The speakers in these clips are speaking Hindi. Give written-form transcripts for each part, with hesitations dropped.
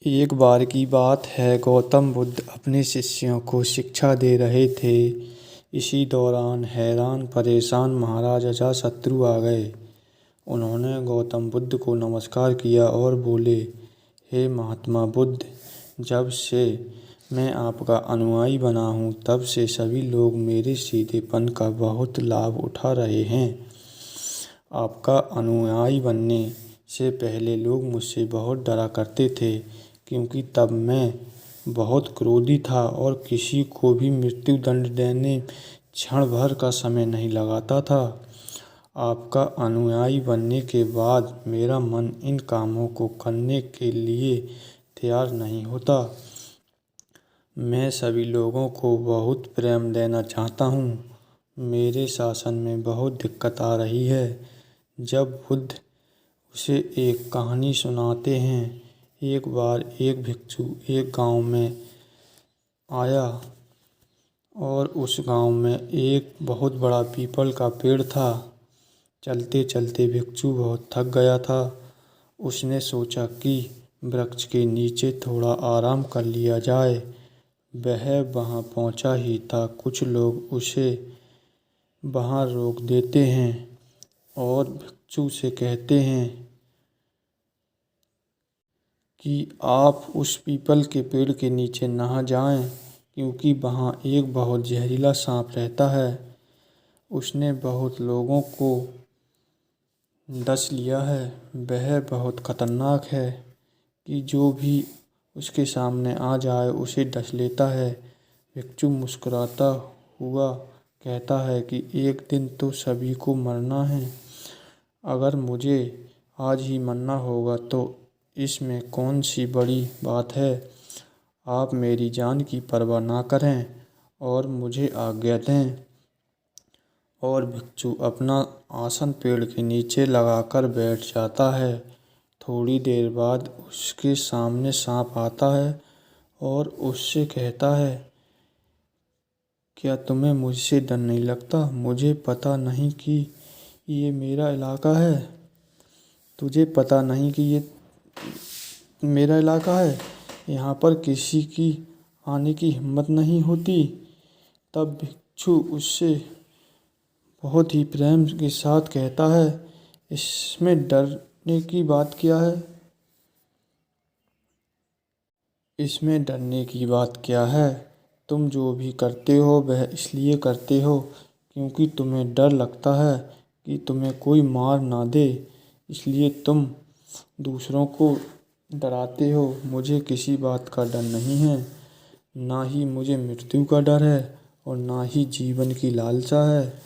एक बार की बात है, गौतम बुद्ध अपने शिष्यों को शिक्षा दे रहे थे। इसी दौरान हैरान परेशान महाराज अजातशत्रु आ गए। उन्होंने गौतम बुद्ध को नमस्कार किया और बोले, हे महात्मा बुद्ध, जब से मैं आपका अनुयायी बना हूँ तब से सभी लोग मेरे सीधेपन का बहुत लाभ उठा रहे हैं। आपका अनुयायी बनने से पहले लोग मुझसे बहुत डरा करते थे, क्योंकि तब मैं बहुत क्रोधी था और किसी को भी मृत्यु दंड देने क्षण भर का समय नहीं लगाता था। आपका अनुयायी बनने के बाद मेरा मन इन कामों को करने के लिए तैयार नहीं होता। मैं सभी लोगों को बहुत प्रेम देना चाहता हूँ। मेरे शासन में बहुत दिक्कत आ रही है। जब बुद्ध उसे एक कहानी सुनाते हैं। एक बार एक भिक्षु एक गांव में आया और उस गांव में एक बहुत बड़ा पीपल का पेड़ था। चलते चलते भिक्षु बहुत थक गया था। उसने सोचा कि वृक्ष के नीचे थोड़ा आराम कर लिया जाए। वह वहां पहुंचा ही था, कुछ लोग उसे वहां रोक देते हैं और भिक्षु से कहते हैं कि आप उस पीपल के पेड़ के नीचे ना जाएं, क्योंकि वहां एक बहुत जहरीला सांप रहता है। उसने बहुत लोगों को डस लिया है। वह बहुत खतरनाक है कि जो भी उसके सामने आ जाए उसे डस लेता है। भिक्षु मुस्कुराता हुआ कहता है कि एक दिन तो सभी को मरना है। अगर मुझे आज ही मरना होगा तो इसमें कौन सी बड़ी बात है। आप मेरी जान की परवाह ना करें और मुझे आज्ञा दें। और भिक्षु अपना आसन पेड़ के नीचे लगाकर बैठ जाता है। थोड़ी देर बाद उसके सामने सांप आता है और उससे कहता है, क्या तुम्हें मुझसे डर नहीं लगता? मुझे पता नहीं कि ये मेरा इलाका है। तुझे पता नहीं कि ये मेरा इलाका है? यहाँ पर किसी की आने की हिम्मत नहीं होती। तब भिक्षु उससे बहुत ही प्रेम के साथ कहता है, इसमें डरने की बात क्या है? इसमें डरने की बात क्या है? तुम जो भी करते हो वह इसलिए करते हो क्योंकि तुम्हें डर लगता है कि तुम्हें कोई मार ना दे, इसलिए तुम दूसरों को डराते हो। मुझे किसी बात का डर नहीं है। ना ही मुझे मृत्यु का डर है और ना ही जीवन की लालसा है।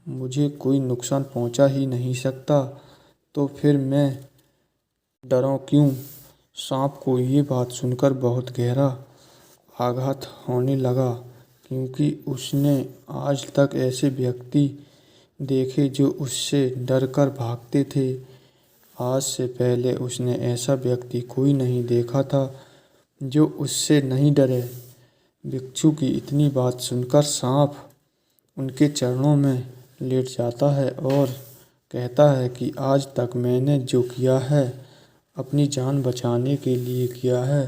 मुझे कोई नुकसान पहुंचा ही नहीं सकता, तो फिर मैं डरूं क्यों? सांप को ये बात सुनकर बहुत गहरा आघात होने लगा, क्योंकि उसने आज तक ऐसे व्यक्ति देखे जो उससे डरकर भागते थे। आज से पहले उसने ऐसा व्यक्ति कोई नहीं देखा था जो उससे नहीं डरे। भिक्षु की इतनी बात सुनकर सांप उनके चरणों में लेट जाता है और कहता है कि आज तक मैंने जो किया है अपनी जान बचाने के लिए किया है,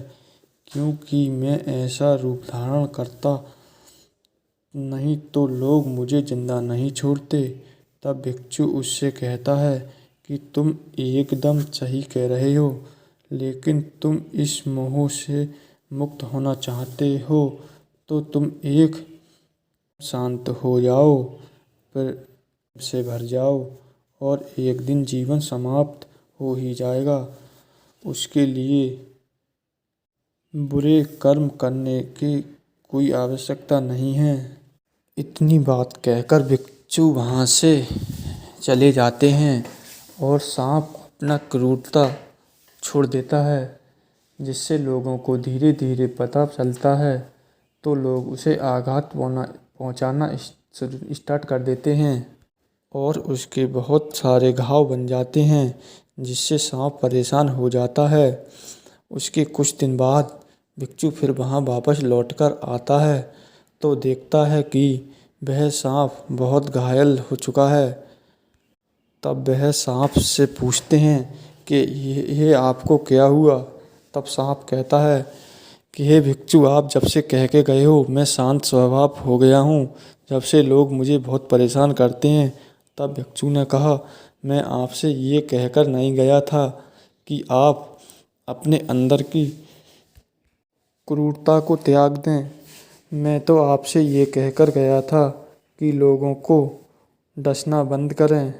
क्योंकि मैं ऐसा रूप धारण करता नहीं तो लोग मुझे जिंदा नहीं छोड़ते। तब भिक्षु उससे कहता है कि तुम एकदम सही कह रहे हो, लेकिन तुम इस मोह से मुक्त होना चाहते हो तो तुम एक शांत हो जाओ, फिर से भर जाओ और एक दिन जीवन समाप्त हो ही जाएगा। उसके लिए बुरे कर्म करने की कोई आवश्यकता नहीं है। इतनी बात कहकर भिक्षु वहाँ से चले जाते हैं और सांप अपना क्रूरता छोड़ देता है, जिससे लोगों को धीरे धीरे पता चलता है तो लोग उसे आघात पहुंचाना स्टार्ट कर देते हैं और उसके बहुत सारे घाव बन जाते हैं, जिससे सांप परेशान हो जाता है। उसके कुछ दिन बाद भिक्षु फिर वहां वापस लौटकर आता है तो देखता है कि वह सांप बहुत घायल हो चुका है। तब वह सांप से पूछते हैं कि ये आपको क्या हुआ? तब सांप कहता है कि हे भिक्षु, आप जब से कह के गए हो मैं शांत स्वभाव हो गया हूँ। जब से लोग मुझे बहुत परेशान करते हैं। तब भिक्षु ने कहा, मैं आपसे ये कहकर नहीं गया था कि आप अपने अंदर की क्रूरता को त्याग दें। मैं तो आपसे ये कहकर गया था कि लोगों को डसना बंद करें।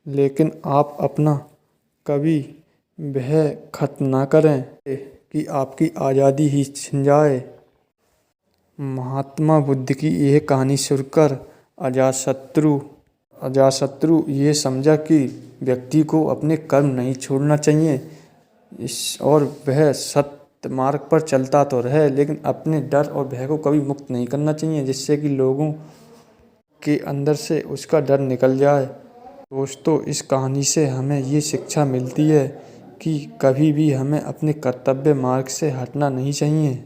लेकिन आप अपना कभी भय खत्म ना करें कि आपकी आज़ादी ही छिन जाए। महात्मा बुद्ध की यह कहानी सुनकर अजातशत्रु ये समझा कि व्यक्ति को अपने कर्म नहीं छोड़ना चाहिए और वह सत्य मार्ग पर चलता तो रहे, लेकिन अपने डर और भय को कभी मुक्त नहीं करना चाहिए, जिससे कि लोगों के अंदर से उसका डर निकल जाए। दोस्तों, इस कहानी से हमें ये शिक्षा मिलती है कि कभी भी हमें अपने कर्तव्य मार्ग से हटना नहीं चाहिए।